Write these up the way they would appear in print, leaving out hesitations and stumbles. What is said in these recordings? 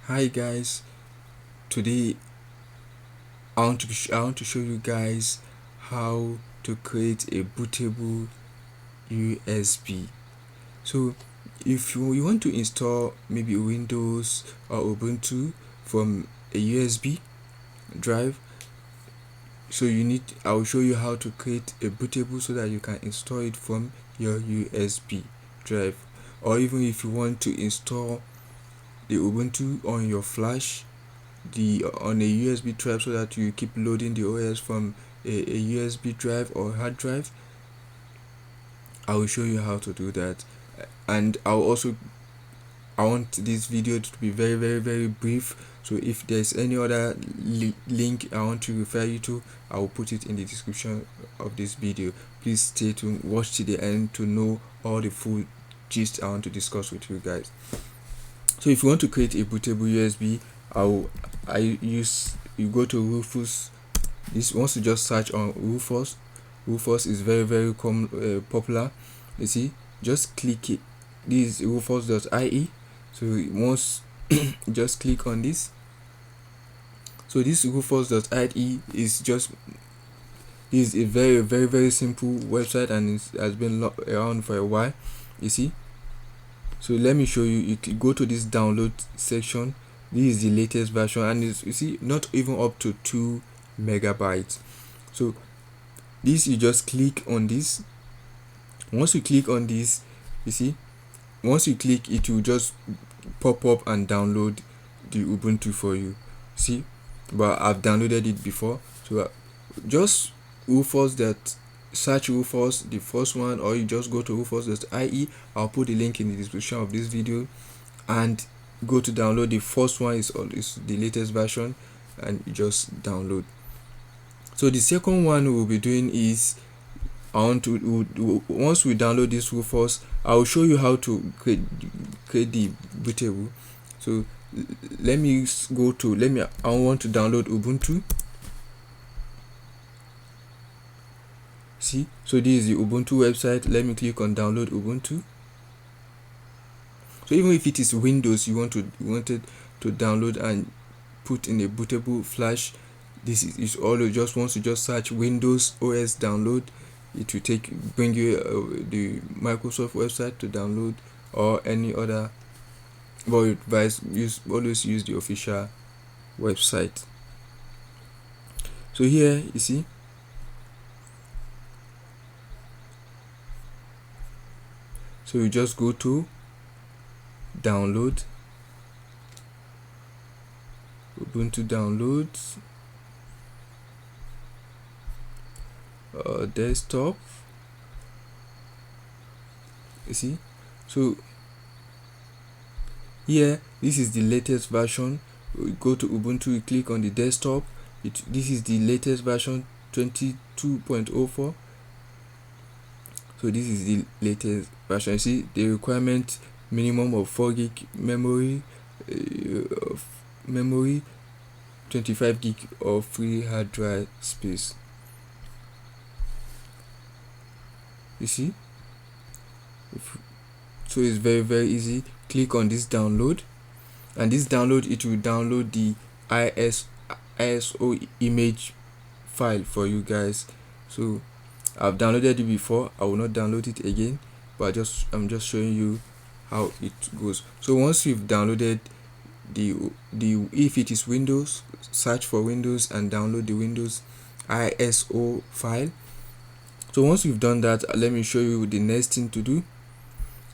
Hi guys, today I want to show you guys how to create a bootable USB. So if you want to install maybe Windows or Ubuntu from a USB drive, so I will show you how to create a bootable so that you can install it from your USB drive. Or even if you want to install the Ubuntu on your flash on a USB drive so that you keep loading the OS from a USB drive or hard drive, I will show you how to do that. And I want this video to be very brief, so if there's any other link I want to refer you to, I will put it in the description of this video. Please stay tuned, watch to the end to know all the full gist I want to discuss with you guys. So if you want to create a bootable USB, you go to Rufus. This once you just search on Rufus is very popular. You see, just click it. This is rufus.ie. So once just click on this. So this rufus.ie is a very simple website, and it has been around for a while. You see, so let me show you. You can go to this download section. This is the latest version, and you see, not even up to 2 megabytes. So this, you just click on this. Once you click on this, you see, once you click, it will just pop up and download the Ubuntu for you. See, but I've downloaded it before. So just search Rufus, the first one, or you just go to rufus.ie. I'll put the link in the description of this video, and go to download. The first one is the latest version, and you just download. So the second one we'll be doing is, once we download this Rufus, I will show you how to create the bootable. So I want to download Ubuntu. See, so this is the Ubuntu website. Let me click on download Ubuntu. So even if it is Windows you wanted to download and put in a bootable flash, this is all. Just once you just search Windows OS download, it will bring you the Microsoft website to download, or any other, but always use the official website. So here you see, so you just go to download, Ubuntu downloads, desktop. You see, so here, this is the latest version. We go to Ubuntu, we click on the desktop. This is the latest version, 22.04. so this is the latest version. You see, the requirement minimum of 4 gig memory, 25 gig of free hard drive space. You see, so it's very easy. Click on this download, and it will download the ISO image file for you guys. So I've downloaded it before, I will not download it again, but I'm just showing you how it goes. So once you've downloaded if it is Windows, search for Windows and download the Windows ISO file. So once you've done that, let me show you the next thing to do.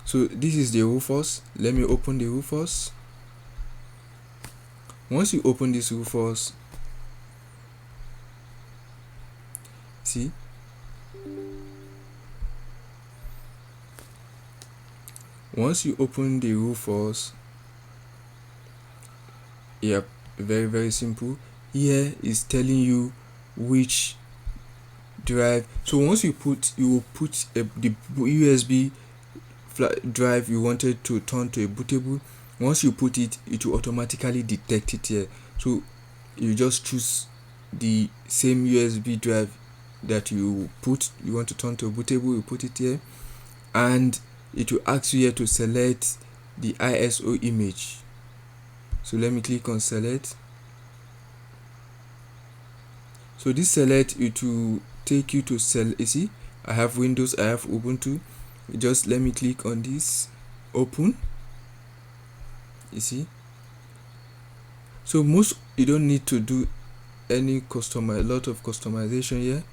So this is the Rufus. Let me open the Rufus. Once you open this Rufus, see, once you open the Rufus, yep, very simple. Here is telling you which drive. So once you will put the USB drive you wanted to turn to a bootable. Once you put it, it will automatically detect it here. So you just choose the same USB drive that you want to turn to a bootable. You put it here, and it will ask you here to select the ISO image. So let me click on select. So this select, it will take you to you see, I have Windows, I have Ubuntu. Just let me click on this, open. You see, so you don't need to do a lot of customization here.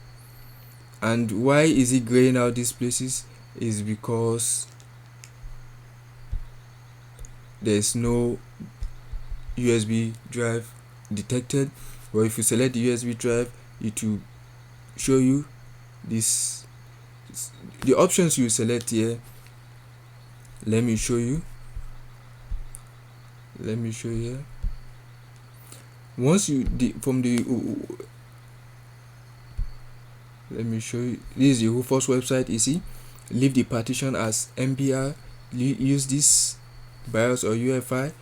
And why is it graying out these places is because there's no USB drive detected. But if you select the USB drive, it will show you this, the options you select here. Let me show you here. Once you let me show you, this is the Rufus website. You see, leave the partition as MBR, use this BIOS or UEFI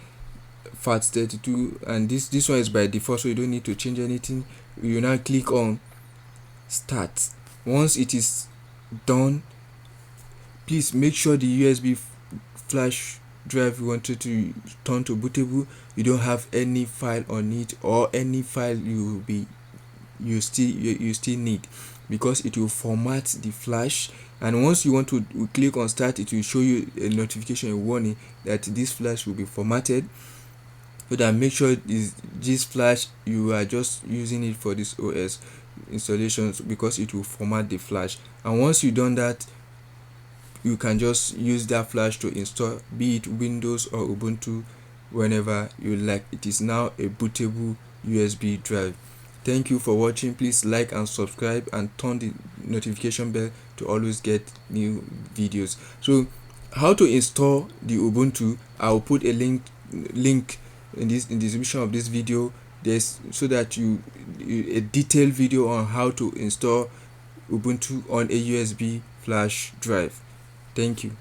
FAT32, and this one is by default, so you don't need to change anything. You now click on start. Once it is done, please make sure the USB flash drive you wanted to turn to bootable, you don't have any file on it, or any file you still need, because it will format the flash. And once you want to click on start, it will show you a notification, a warning that this flash will be formatted. So that make sure this flash, you are just using it for this OS installations, because it will format the flash. And once you done that, you can just use that flash to install, be it Windows or Ubuntu, whenever you like. It is now a bootable USB drive. Thank you for watching. Please like and subscribe and turn the notification bell to always get new videos. So how to install the Ubuntu, I'll put a link in the description of this video. There's so that a detailed video on how to install Ubuntu on a USB flash drive. Thank you.